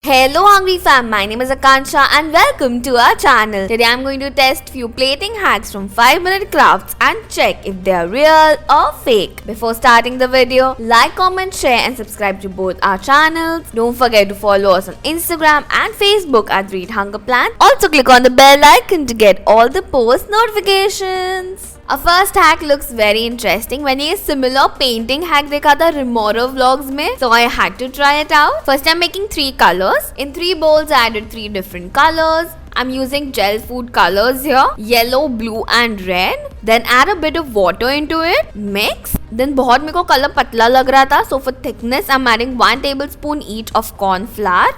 Hello Hungry fam, my name is Akansha and welcome to our channel. Today I'm going to test few plating hacks from 5-minute crafts and check if they are real or fake. Before starting the video, like, comment, share and subscribe to both our channels. Don't forget to follow us on Instagram and Facebook at Read Hunger Plan. Also click on the bell icon to get all the post notifications. Our first hack looks very interesting. मैंने ये similar painting hack देखा था Remoro vlogs में, so I had to try it out. First I'm making 3 colors. In 3 bowls I added 3 different colors. I'm using gel food colors here, yellow, blue and red. Then add a bit of water into it, mix. Then बहुत मेरे को colour पतला लग रहा था, so for thickness I'm adding 1 tablespoon each of corn flour.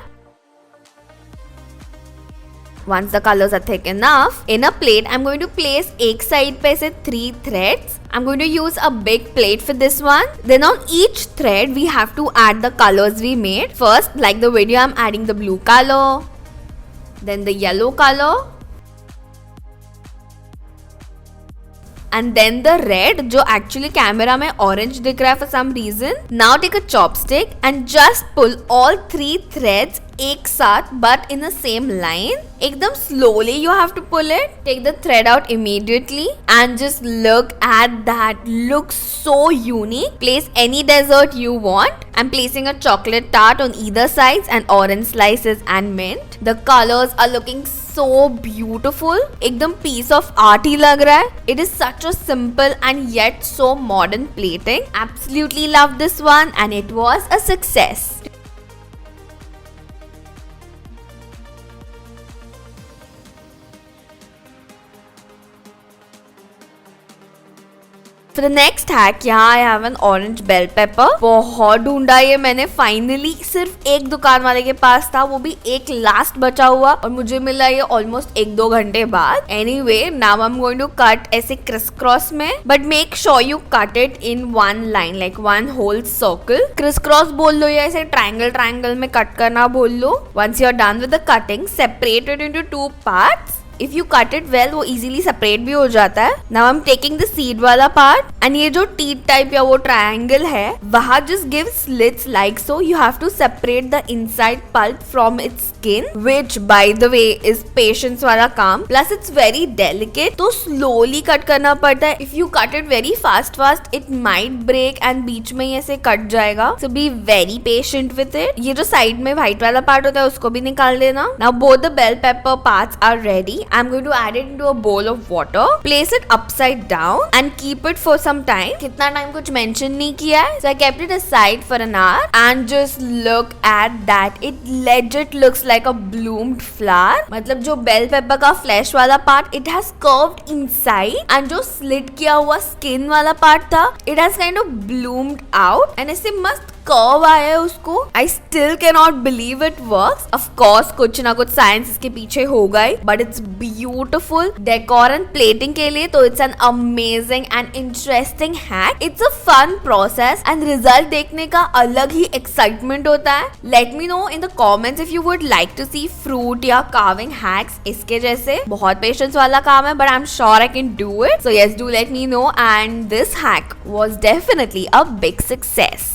Once the colors are thick enough, in a plate I'm going to place एक side पे से 3 threads. I'm going to use a big plate for this one. Then on each thread we have to add the colors we made. First, like the video, I'm adding the blue color, then the yellow color, and then the red जो actually camera में orange दिख रहा है for some reason. Now take a chopstick and just pull all 3 threads एक साथ but in the same line. एकदम slowly you have to pull it. Take the thread out immediately and just look at that. Looks so unique. Place any dessert you want. I'm placing a chocolate tart on either sides and orange slices and mint. The colors are looking so beautiful. एकदम piece of art ही लग रहा है. It is such a simple and yet so modern plating. Absolutely love this one and it was a success. For the next hack, यहाँ I have an orange bell pepper. बहुत ढूंढा ये मैंने, finally सिर्फ एक दुकान वाले के पास था, वो भी एक लास्ट बचा हुआ और मुझे मिला ये ऑलमोस्ट 1-2 घंटे बाद. Anyway, now I'm going to cut ऐसे criss cross में, but make sure you cut it in one line, like one whole circle. Criss cross बोल लो या ऐसे triangle में cut करना बोल लो. Once you're done with the cutting, separate it into 2 parts. If you cut it well, वो easily separate भी हो जाता है. Now I'm taking the seed वाला part and ये जो teeth type या वो triangle है, वहाँ just give slits like so. You have to separate the inside pulp from its skin, which by the way is patience वाला काम. Plus it's very delicate, तो slowly cut करना पड़ता है. If you cut it very fast, it might break and बीच में ही ऐसे cut जाएगा. So be very patient with it. ये जो side में white वाला part होता है उसको भी निकाल देना. Now both the bell pepper parts are ready. I'm going to add it into a bowl of water. Place it upside down and keep it for some time. कितना time कुछ mention नहीं किया है. So I kept it aside for an hour and just look at that. It legit looks like a bloomed flower. मतलब जो bell pepper का flesh वाला part, it has curved inside and जो slit किया हुआ skin वाला part था, it has kind of bloomed out and ऐसे मस्त कर्व आया है उसको. I still cannot believe it works. Of course कुछ ना कुछ साइंस इसके पीछे होगा ही, but it's beautiful. Decor and plating के लिए तो it's an amazing and interesting hack. It's a fun process and result देखने का अलग ही excitement होता है. Let me know in the comments if you would like to see fruit या carving hacks इसके जैसे. बहुत patience वाला काम है, but I'm sure I can do it. So yes, do let me know. And this hack was definitely a big success.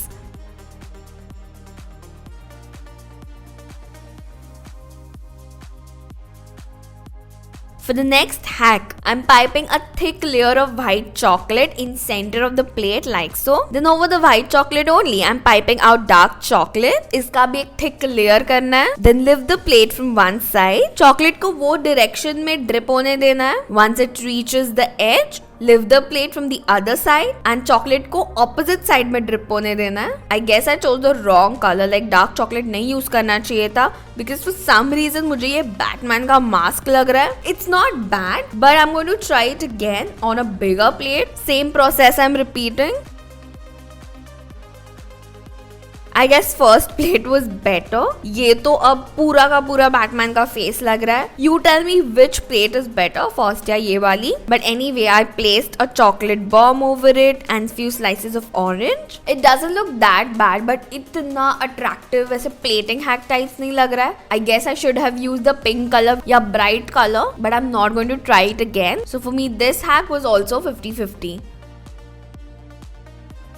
For the next hack, I'm piping a thick layer of white chocolate in center of the plate like so. Then over the white chocolate only, I'm piping out dark chocolate. इसका भी एक thick layer करना है. Then lift the plate from one side. Chocolate को वो direction में drip होने देना है. Once it reaches the edge, lift the plate from the other side and chocolate को opposite side में drip होने देना है. I guess I chose the wrong color, like dark chocolate नहीं use करना चाहिए था because for some reason मुझे ये Batman का mask लग रहा है. It's not bad, but I'm going to try it again on a bigger plate. Same process I'm repeating. I guess first plate was better. ये तो अब पूरा का पूरा बैटमैन का फेस लग रहा है. You tell me which plate is better, first या ये वाली. But anyway, I placed a chocolate bomb over it and few slices of orange. It doesn't look that bad, but इतना attractive वैसे plating hack types नहीं लग रहा है. I guess I should have used the pink color या bright color, but I'm not going to try it again. So for me, this hack was also 50-50.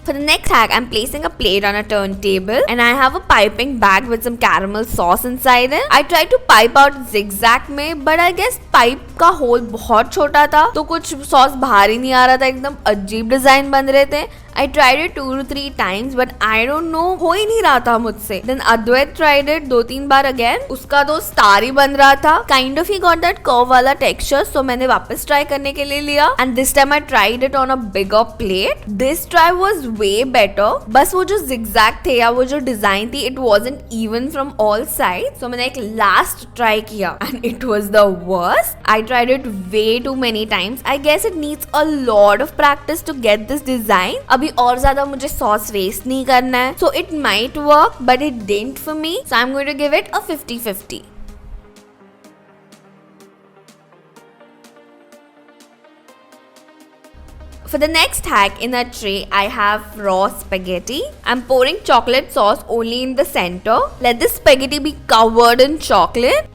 For the next hack, I'm placing a plate on a turntable and I have a piping bag with some caramel sauce inside it. I tried to pipe out zigzag में, but I guess pipe का whole बहुत छोटा था तो कुछ sauce बाहर ही नहीं आ रहा था, एकदम अजीब डिजाइन बन रहे थे. I tried it 2 to 3 times but I don't know, हो ही नहीं रहा था मुझसे. Then Advait tried it 2-3 bar again, उसका तो स्टार ही बन रहा था. Kind of he got that curve वाला texture, so मैंने वापस ट्राई करने के लिए लिया and this time I tried it on a bigger plate. This try was way better. बस वो जो zigzag थे या वो जो डिजाइन थी, it wasn't even from all sides. So मैंने एक last try किया and it was the worst. I tried it way too many times. I guess it needs a lot of practice to get this design. अभी और ज्यादा मुझे sauce waste नहीं करना है, so it might work but it didn't for me, so I'm going to give it a 50-50. For the next hack, in a tray I have raw spaghetti. I'm pouring chocolate sauce only in the center. Let the spaghetti be covered in chocolate.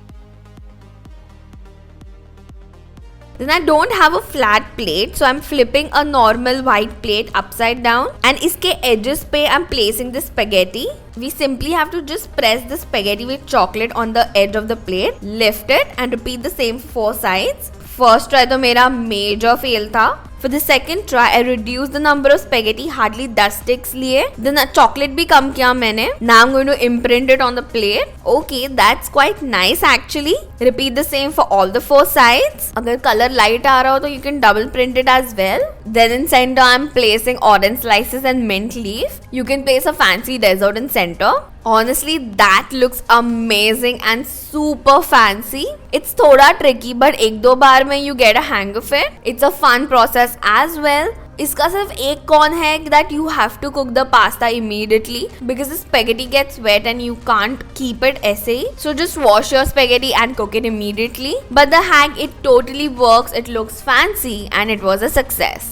Then I don't have a flat plate, so I'm flipping a normal white plate upside down and इसके edges पे I'm placing the spaghetti. We simply have to just press the spaghetti with chocolate on the edge of the plate, lift it and repeat the same 4 sides. First try तो मेरा major fail था. For the second try, I reduced the number of spaghetti, hardly 10 sticks लिए. Then chocolate भी कम किया मैंने. Now I'm going to imprint it on the plate. Okay, that's quite nice actually. Repeat the same for all the 4 sides. अगर color light आ रहा हो तो you can double print it as well. Then in center, I'm placing orange slices and mint leaf. You can place a fancy dessert in center. Honestly, that looks amazing and super fancy. It's थोड़ा tricky but 1-2 बार में you get a hang of it. It's a fun process as well. इसका सिर्फ एक cone है that you have to cook the pasta immediately because the spaghetti gets wet and you can't keep it ऐसे ही. So just wash your spaghetti and cook it immediately. But the hack, it totally works. It looks fancy and it was a success.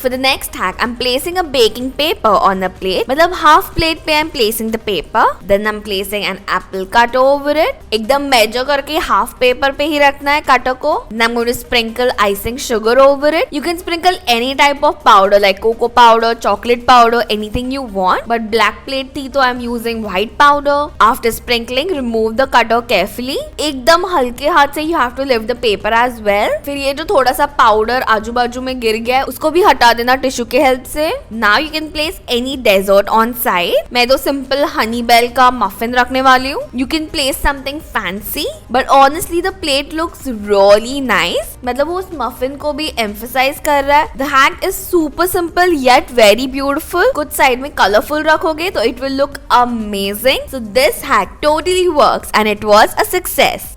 For the next hack, I'm placing a baking paper on the plate. मतलब half plate पे I'm placing the paper. Then I'm placing an apple cut over it. एकदम measure करके half paper पे ही रखना है cutter को. Then I'm going to sprinkle icing sugar over it. You can sprinkle any type of powder like cocoa powder, chocolate powder, anything you want. But black plate थी तो I'm using white powder. After sprinkling, remove the cutter carefully. एकदम हल्के हाथ से you have to lift the paper as well. फिर ये जो थोड़ा सा powder आजू बाजू में गिर गया है उसको भी हटा देना टिश्यू के हेल्प से. Now you can place any dessert on side. मैं तो सिंपल हनी बेल का मफिन रखने वाली हूँ. You can place something fancy, but honestly the plate looks really nice. मतलब वो उस मफिन को भी emphasize कर रहा है. The hack is super simple yet very beautiful. कुछ साइड में कलरफुल रखोगे तो it will look amazing. So this hack totally works and it was a success.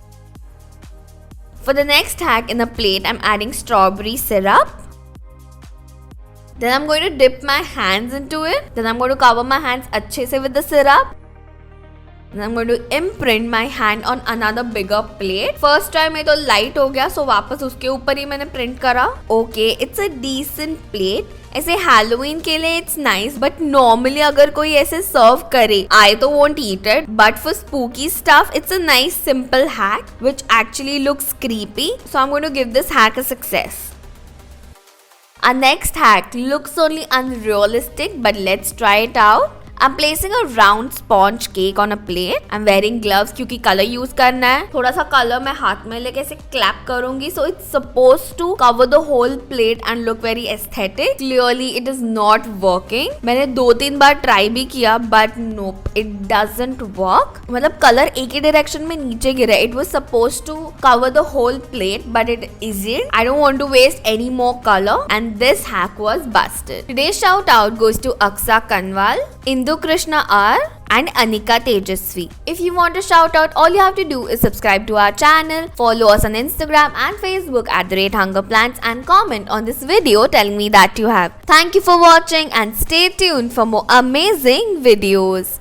For the next hack, in a plate I'm adding strawberry syrup. Then I'm going to dip my hands into it. Then I'm going to cover my hands अच्छे से with the syrup. Then I'm going to imprint my hand on another bigger plate. First try में तो light हो गया, so वापस उसके ऊपर ही मैंने print करा. Okay, it's a decent plate. ऐसे Halloween के लिए it's nice, but normally अगर कोई ऐसे serve करे, I तो won't eat it. But for spooky stuff, it's a nice simple hack which actually looks creepy. So I'm going to give this hack a success. Our next hack looks only unrealistic, but let's try it out. I'm placing a round sponge cake on a plate. I'm wearing gloves क्योंकि color use करना है. थोड़ा सा color मैं हाथ में लेके ऐसे clap करूंगी. So it's supposed to cover the whole plate and look very aesthetic. Clearly it is not working. मैंने 2-3 बार try भी किया but nope, it doesn't work. मतलब color एक ही direction में नीचे गिरा. It was supposed to cover the whole plate but it isn't. I don't want to waste any more color and this hack was busted. Today's shout out goes to Aksa Kanwal, Indu Krishna R and Anika Tejasvi. If you want to shout out, all you have to do is subscribe to our channel, follow us on Instagram and Facebook @HungerPlants and comment on this video telling me that you have. Thank you for watching and stay tuned for more amazing videos.